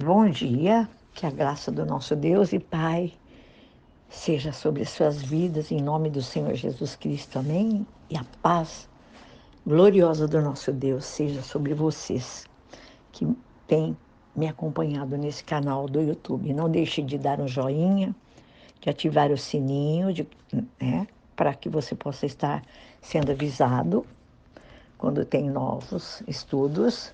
Bom dia, que a graça do nosso Deus e Pai seja sobre as suas vidas, em nome do Senhor Jesus Cristo, amém? E a paz gloriosa do nosso Deus seja sobre vocês que têm me acompanhado nesse canal do YouTube. Não deixe de dar um joinha, de ativar o sininho, para que você possa estar sendo avisado quando tem novos estudos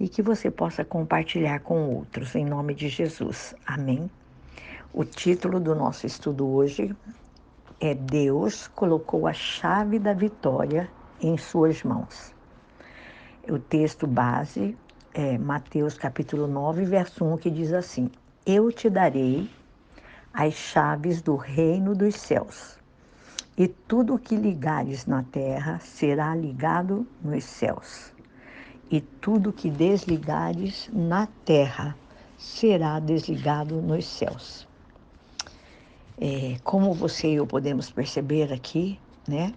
e que você possa compartilhar com outros, em nome de Jesus. Amém? O título do nosso estudo hoje é Deus colocou a chave da vitória em suas mãos. O texto base é Mateus capítulo 9, verso 1, que diz assim: Eu te darei as chaves do reino dos céus, e tudo o que ligares na terra será ligado nos céus, e tudo o que desligares na terra será desligado nos céus. Como você e eu podemos perceber aqui, né,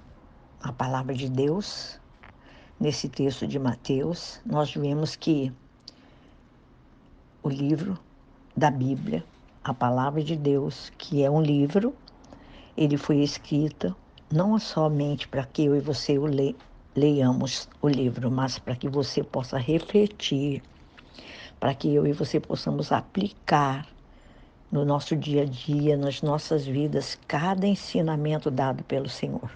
a palavra de Deus, nesse texto de Mateus, nós vemos que o livro da Bíblia, a palavra de Deus, que é um livro, ele foi escrito não somente para que eu e você leiamos o livro, mas para que você possa refletir, para que eu e você possamos aplicar no nosso dia a dia, nas nossas vidas, cada ensinamento dado pelo Senhor.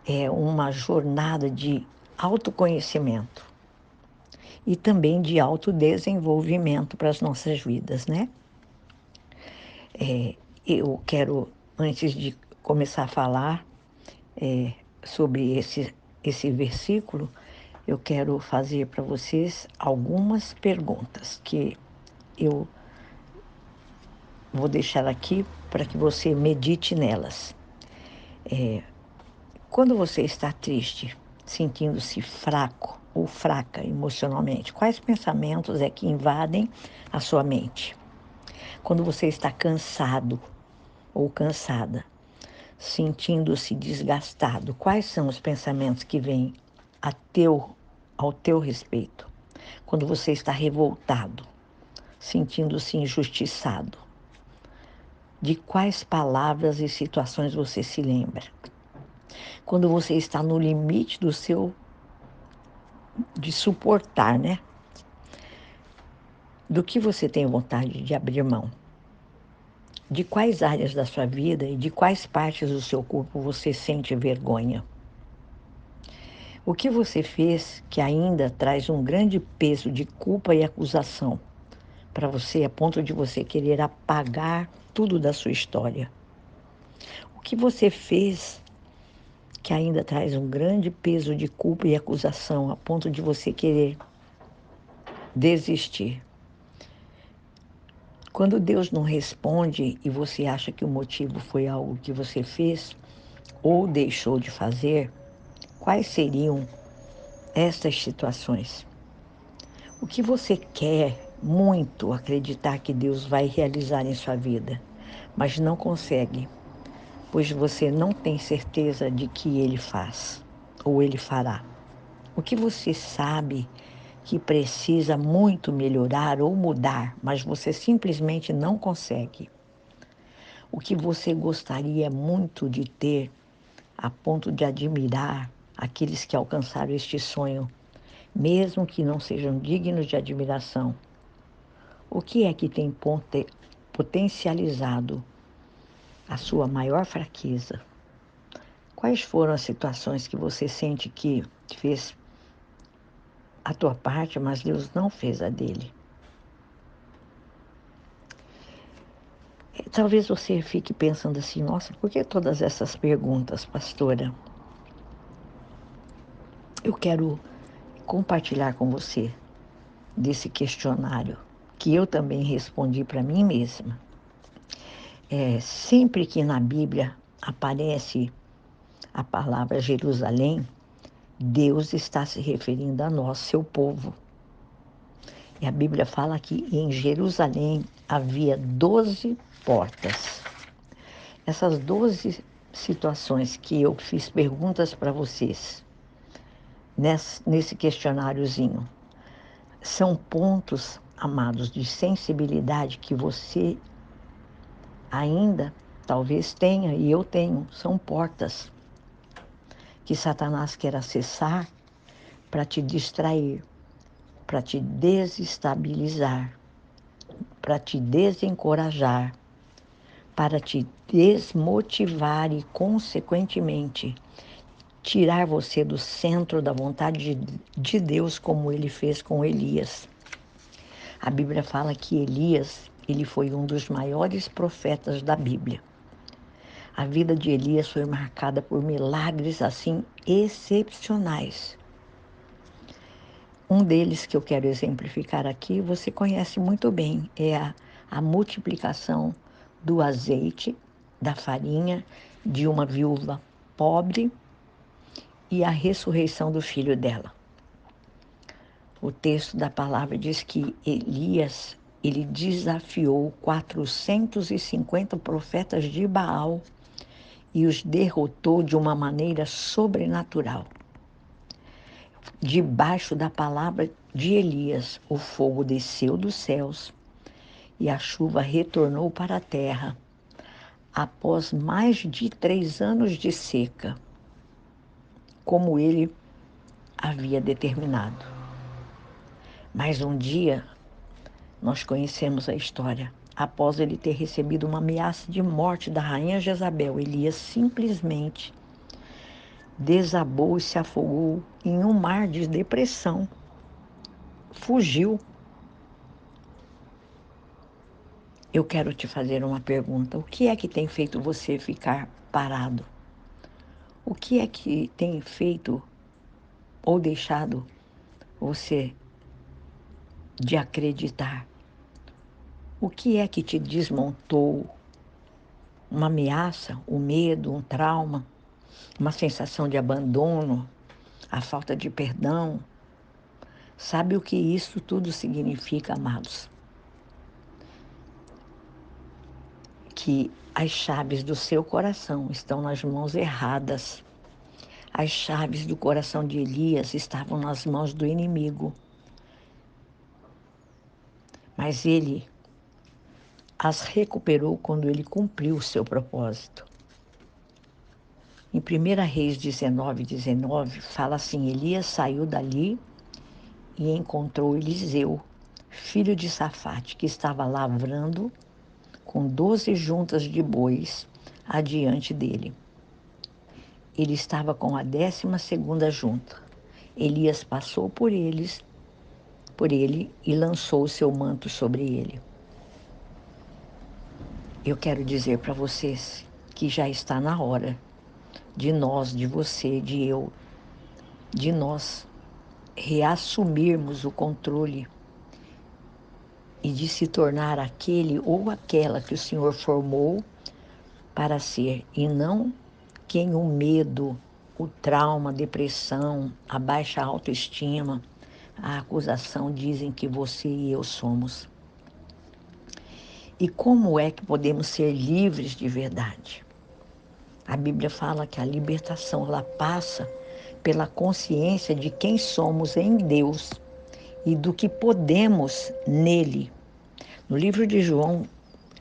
É uma jornada de autoconhecimento e também de autodesenvolvimento para as nossas vidas, né? Eu quero, antes de começar a falar sobre esse versículo, eu quero fazer para vocês algumas perguntas que eu vou deixar aqui para que você medite nelas. Quando você está triste, sentindo-se fraco ou fraca emocionalmente, quais pensamentos é que invadem a sua mente? Quando você está cansado ou cansada, sentindo-se desgastado, quais são os pensamentos que vêm ao teu respeito? Quando você está revoltado, sentindo-se injustiçado, de quais palavras e situações você se lembra? Quando você está no limite de suportar, né? Do que você tem vontade de abrir mão? De quais áreas da sua vida e de quais partes do seu corpo você sente vergonha? O que você fez que ainda traz um grande peso de culpa e acusação para você, a ponto de você querer apagar tudo da sua história? O que você fez que ainda traz um grande peso de culpa e acusação, a ponto de você querer desistir? Quando Deus não responde e você acha que o motivo foi algo que você fez ou deixou de fazer, quais seriam estas situações? O que você quer muito acreditar que Deus vai realizar em sua vida, mas não consegue, pois você não tem certeza de que Ele faz ou Ele fará? O que você sabe que precisa muito melhorar ou mudar, mas você simplesmente não consegue? O que você gostaria muito de ter, a ponto de admirar aqueles que alcançaram este sonho, mesmo que não sejam dignos de admiração? O que é que tem potencializado a sua maior fraqueza? Quais foram as situações que você sente que fez a tua parte, mas Deus não fez a dele? Talvez você fique pensando assim: nossa, por que todas essas perguntas, pastora? Eu quero compartilhar com você desse questionário que eu também respondi para mim mesma. Sempre que na Bíblia aparece a palavra Jerusalém, Deus está se referindo a nós, seu povo. E a Bíblia fala que em Jerusalém havia 12 portas. Essas 12 situações que eu fiz perguntas para vocês nesse questionáriozinho são pontos amados, de sensibilidade que você ainda talvez tenha, e eu tenho, são portas que Satanás quer acessar para te distrair, para te desestabilizar, para te desencorajar, para te desmotivar e, consequentemente, tirar você do centro da vontade de Deus, como ele fez com Elias. A Bíblia fala que Elias, ele foi um dos maiores profetas da Bíblia. A vida de Elias foi marcada por milagres assim excepcionais. Um deles que eu quero exemplificar aqui, você conhece muito bem, é a multiplicação do azeite, da farinha de uma viúva pobre e a ressurreição do filho dela. O texto da palavra diz que Elias, ele desafiou 450 profetas de Baal e os derrotou de uma maneira sobrenatural. Debaixo da palavra de Elias, o fogo desceu dos céus e a chuva retornou para a terra após mais de 3 anos de seca, como ele havia determinado. Mas um dia, nós conhecemos a história, após ele ter recebido uma ameaça de morte da rainha Jezabel, Elias simplesmente desabou e se afogou em um mar de depressão. Fugiu. Eu quero te fazer uma pergunta. O que é que tem feito você ficar parado? O que é que tem feito ou deixado você de acreditar? O que é que te desmontou? Uma ameaça, um medo, um trauma, uma sensação de abandono, a falta de perdão? Sabe o que isso tudo significa, amados? Que as chaves do seu coração estão nas mãos erradas. As chaves do coração de Elias estavam nas mãos do inimigo. Mas ele as recuperou quando ele cumpriu o seu propósito. Em 1 Reis 19:19, fala assim: Elias saiu dali e encontrou Eliseu, filho de Safate, que estava lavrando com 12 juntas de bois adiante dele. Ele estava com a 12ª junta. Elias passou por ele e lançou o seu manto sobre ele. Eu quero dizer para vocês que já está na hora de nós, de você, de eu, de nós reassumirmos o controle e de se tornar aquele ou aquela que o Senhor formou para ser, e não quem o medo, o trauma, a depressão, a baixa autoestima, a acusação dizem que você e eu somos. E como é que podemos ser livres de verdade? A Bíblia fala que a libertação ela passa pela consciência de quem somos em Deus e do que podemos nele. No livro de João,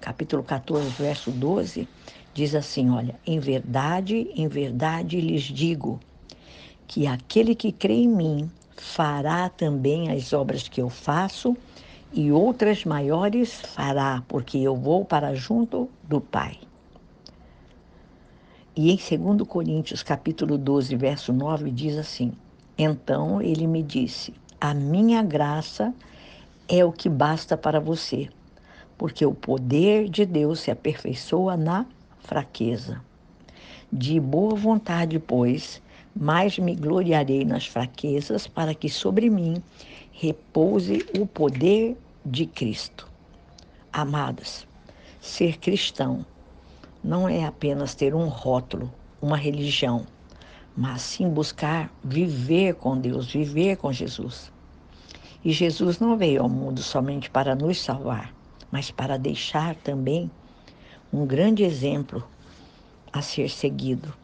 capítulo 14, verso 12, diz assim, olha, em verdade lhes digo, que aquele que crê em mim fará também as obras que eu faço e outras maiores fará, porque eu vou para junto do Pai. E em 2 Coríntios, capítulo 12, verso 9, diz assim, então ele me disse, a minha graça é o que basta para você, porque o poder de Deus se aperfeiçoa na fraqueza. De boa vontade, pois, mais me gloriarei nas fraquezas, para que sobre mim repouse o poder de Cristo. Amados, ser cristão não é apenas ter um rótulo, uma religião, mas sim buscar viver com Deus, viver com Jesus. E Jesus não veio ao mundo somente para nos salvar, mas para deixar também um grande exemplo a ser seguido.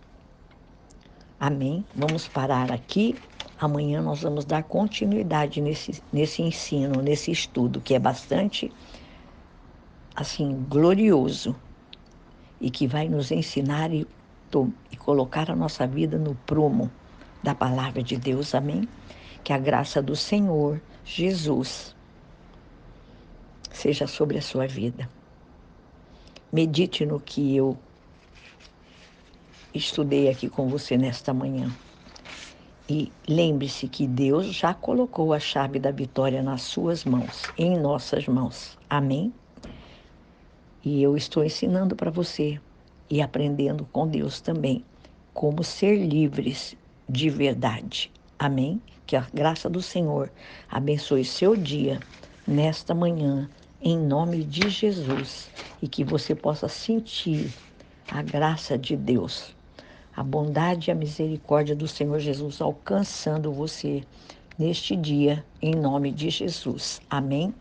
Amém? Vamos parar aqui Amanhã nós vamos dar continuidade nesse ensino, nesse estudo, que é bastante, assim, glorioso e que vai nos ensinar e colocar a nossa vida no prumo da palavra de Deus, amém? Que a graça do Senhor Jesus seja sobre a sua vida. Medite no que eu estudei aqui com você nesta manhã. E lembre-se que Deus já colocou a chave da vitória nas suas mãos, em nossas mãos. Amém? E eu estou ensinando para você e aprendendo com Deus também como ser livres de verdade. Amém? Que a graça do Senhor abençoe seu dia nesta manhã, em nome de Jesus, e que você possa sentir a graça de Deus, a bondade e a misericórdia do Senhor Jesus alcançando você neste dia, em nome de Jesus. Amém?